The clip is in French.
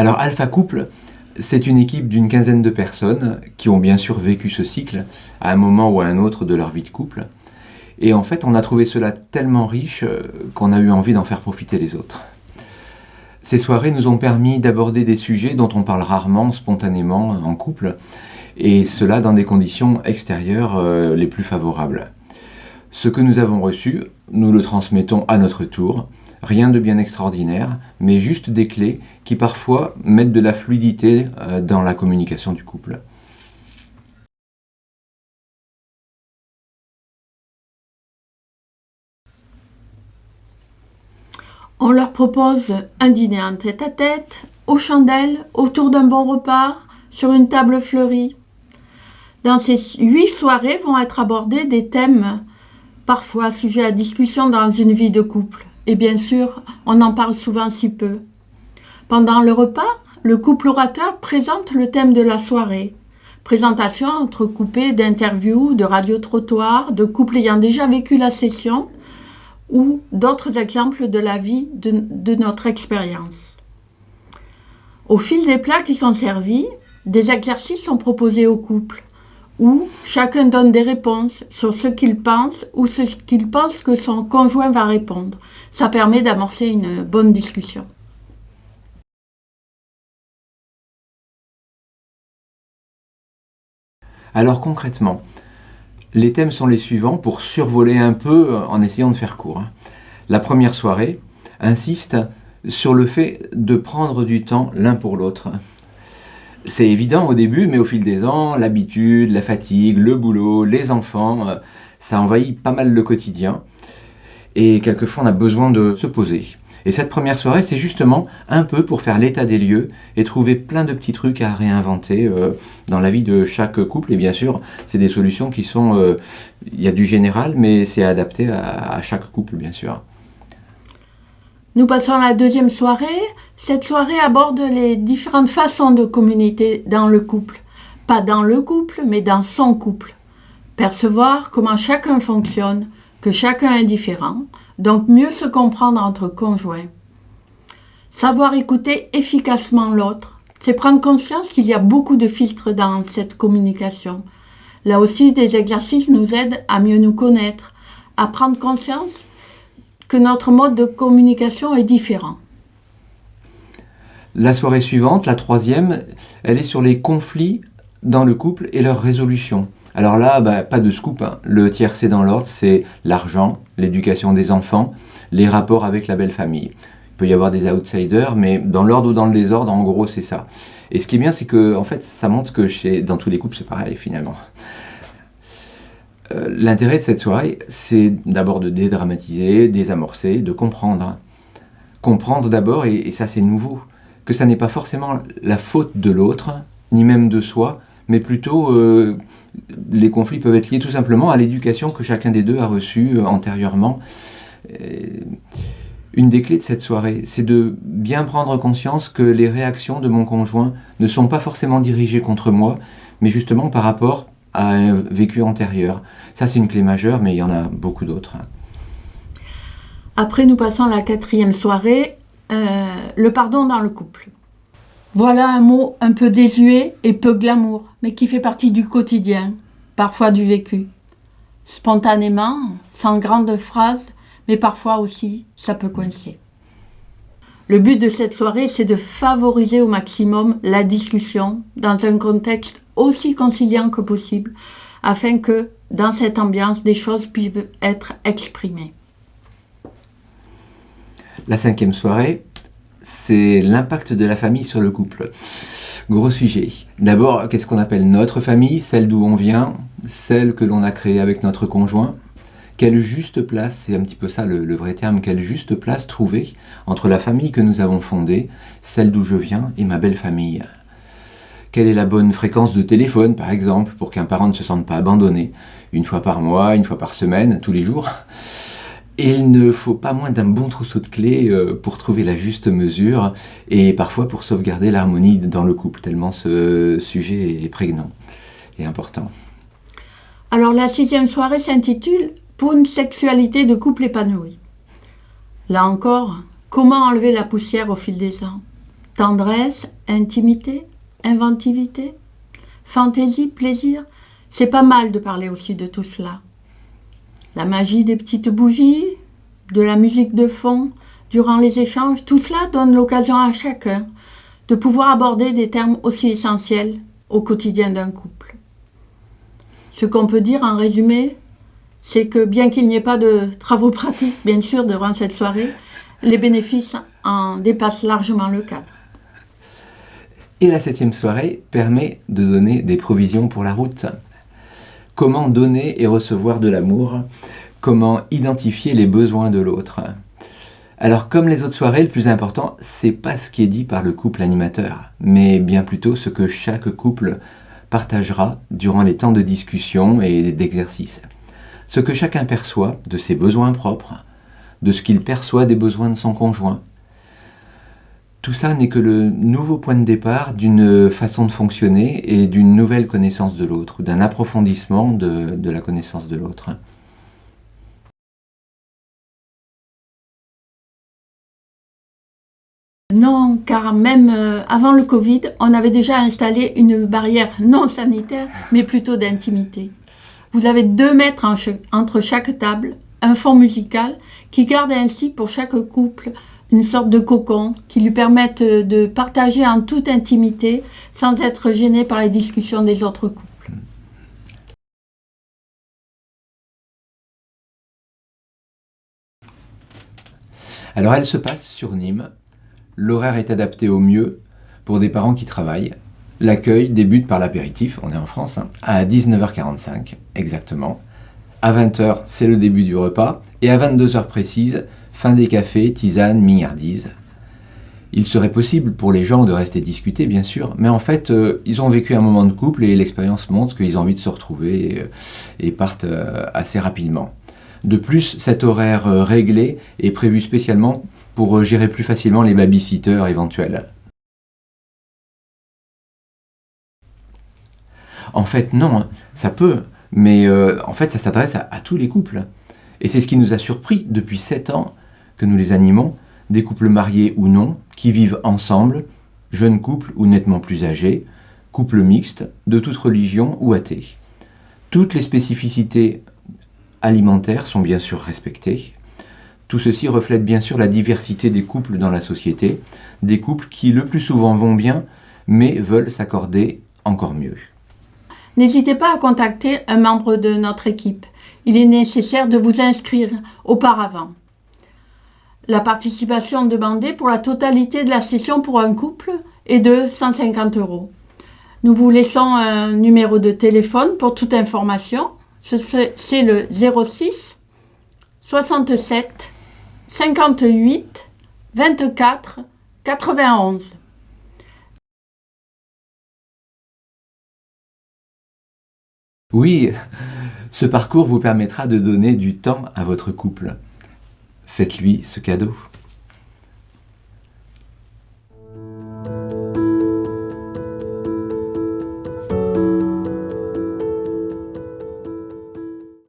Alors Alpha Couple, c'est une équipe d'une quinzaine de personnes qui ont bien sûr vécu ce cycle à un moment ou à un autre de leur vie de couple. Et en fait, on a trouvé cela tellement riche qu'on a eu envie d'en faire profiter les autres. Ces soirées nous ont permis d'aborder des sujets dont on parle rarement, spontanément, en couple, et cela dans des conditions extérieures les plus favorables. Ce que nous avons reçu, nous le transmettons à notre tour. Rien de bien extraordinaire, mais juste des clés qui parfois mettent de la fluidité dans la communication du couple. On leur propose un dîner en tête-à-tête, aux chandelles, autour d'un bon repas, sur une table fleurie. Dans ces 8 soirées vont être abordés des thèmes parfois sujets à discussion dans une vie de couple. Et bien sûr, on en parle souvent si peu. Pendant le repas, le couple orateur présente le thème de la soirée. Présentation entrecoupée d'interviews, de radio-trottoirs, de couples ayant déjà vécu la session ou d'autres exemples de la vie de notre expérience. Au fil des plats qui sont servis, des exercices sont proposés au couple où chacun donne des réponses sur ce qu'il pense ou ce qu'il pense que son conjoint va répondre. Ça permet d'amorcer une bonne discussion. Alors concrètement, les thèmes sont les suivants pour survoler un peu en essayant de faire court. La première soirée insiste sur le fait de prendre du temps l'un pour l'autre. C'est évident au début, mais au fil des ans, l'habitude, la fatigue, le boulot, les enfants, ça envahit pas mal le quotidien. Et quelquefois, on a besoin de se poser. Et cette première soirée, c'est justement un peu pour faire l'état des lieux et trouver plein de petits trucs à réinventer dans la vie de chaque couple. Et bien sûr, c'est des solutions qui sont... Il y a du général, mais c'est adapté à chaque couple, bien sûr. Nous passons à la deuxième soirée. Cette soirée aborde les différentes façons de communiquer dans le couple. Pas dans le couple, mais dans son couple. Percevoir comment chacun fonctionne, que chacun est différent, donc mieux se comprendre entre conjoints. Savoir écouter efficacement l'autre, c'est prendre conscience qu'il y a beaucoup de filtres dans cette communication. Là aussi, des exercices nous aident à mieux nous connaître, à prendre conscience que notre mode de communication est différent. La soirée suivante, la troisième, elle est sur les conflits dans le couple et leur résolution. Alors là, pas de scoop, hein. Le tiercé dans l'ordre, c'est l'argent, l'éducation des enfants, les rapports avec la belle famille. Il peut y avoir des outsiders, mais dans l'ordre ou dans le désordre, en gros, c'est ça. Et ce qui est bien, c'est que en fait, ça montre que dans tous les couples, c'est pareil, finalement. L'intérêt de cette soirée, c'est d'abord de dédramatiser, désamorcer, de comprendre. Comprendre d'abord, et ça c'est nouveau, que ça n'est pas forcément la faute de l'autre, ni même de soi, mais plutôt les conflits peuvent être liés tout simplement à l'éducation que chacun des deux a reçue antérieurement. Une des clés de cette soirée, c'est de bien prendre conscience que les réactions de mon conjoint ne sont pas forcément dirigées contre moi, mais justement par rapport à un vécu antérieur. Ça, c'est une clé majeure, mais il y en a beaucoup d'autres. Après, nous passons à la quatrième soirée, le pardon dans le couple. Voilà un mot un peu désuet et peu glamour, mais qui fait partie du quotidien, parfois du vécu. Spontanément, sans grandes phrases, mais parfois aussi, ça peut coincer. Le but de cette soirée, c'est de favoriser au maximum la discussion dans un contexte aussi conciliant que possible, afin que, dans cette ambiance, des choses puissent être exprimées. La cinquième soirée, c'est l'impact de la famille sur le couple. Gros sujet. D'abord, qu'est-ce qu'on appelle notre famille, celle d'où on vient, celle que l'on a créée avec notre conjoint. Quelle juste place, c'est un petit peu ça le vrai terme, quelle juste place trouver entre la famille que nous avons fondée, celle d'où je viens et ma belle famille. Quelle est la bonne fréquence de téléphone, par exemple, pour qu'un parent ne se sente pas abandonné, 1 fois par mois, 1 fois par semaine, tous les jours. Et il ne faut pas moins d'un bon trousseau de clés pour trouver la juste mesure et parfois pour sauvegarder l'harmonie dans le couple, tellement ce sujet est prégnant et important. Alors la 6e soirée s'intitule « Pour une sexualité de couple épanoui ». Là encore, comment enlever la poussière au fil des ans? tendresse, intimité, inventivité, fantaisie, plaisir. C'est pas mal de parler aussi de tout cela. La magie des petites bougies, de la musique de fond, durant les échanges, tout cela donne l'occasion à chacun de pouvoir aborder des termes aussi essentiels au quotidien d'un couple. Ce qu'on peut dire en résumé, c'est que bien qu'il n'y ait pas de travaux pratiques, bien sûr, durant cette soirée, les bénéfices en dépassent largement le cadre. Et la 7e soirée permet de donner des provisions pour la route. Comment donner et recevoir de l'amour? Comment identifier les besoins de l'autre? Alors, comme les autres soirées, le plus important, c'est pas ce qui est dit par le couple animateur, mais bien plutôt ce que chaque couple partagera durant les temps de discussion et d'exercice. Ce que chacun perçoit de ses besoins propres, de ce qu'il perçoit des besoins de son conjoint. Tout ça n'est que le nouveau point de départ d'une façon de fonctionner et d'une nouvelle connaissance de l'autre, d'un approfondissement de la connaissance de l'autre. Non, car même avant le Covid, on avait déjà installé une barrière non sanitaire, mais plutôt d'intimité. Vous avez 2 mètres entre chaque table, un fond musical qui garde ainsi pour chaque couple une sorte de cocon qui lui permette de partager en toute intimité sans être gêné par les discussions des autres couples. Alors elle se passe sur Nîmes. L'horaire est adapté au mieux pour des parents qui travaillent. L'accueil débute par l'apéritif, on est en France, à 19h45 exactement. À 20h, c'est le début du repas. Et à 22h précise, fin des cafés, tisanes, mignardises. Il serait possible pour les gens de rester discuter, bien sûr, mais en fait, ils ont vécu un moment de couple et l'expérience montre qu'ils ont envie de se retrouver et partent assez rapidement. De plus, cet horaire réglé est prévu spécialement pour gérer plus facilement les babysitters éventuels. En fait, non, ça peut, mais en fait, ça s'adresse à tous les couples. Et c'est ce qui nous a surpris depuis 7 ans que nous les animons, des couples mariés ou non, qui vivent ensemble, jeunes couples ou nettement plus âgés, couples mixtes, de toute religion ou athées. Toutes les spécificités alimentaires sont bien sûr respectées. Tout ceci reflète bien sûr la diversité des couples dans la société, des couples qui le plus souvent vont bien, mais veulent s'accorder encore mieux. N'hésitez pas à contacter un membre de notre équipe. Il est nécessaire de vous inscrire auparavant. La participation demandée pour la totalité de la session pour un couple est de 150 €. Nous vous laissons un numéro de téléphone pour toute information. C'est le 06 67 58 24 91. Oui, ce parcours vous permettra de donner du temps à votre couple. Faites-lui ce cadeau.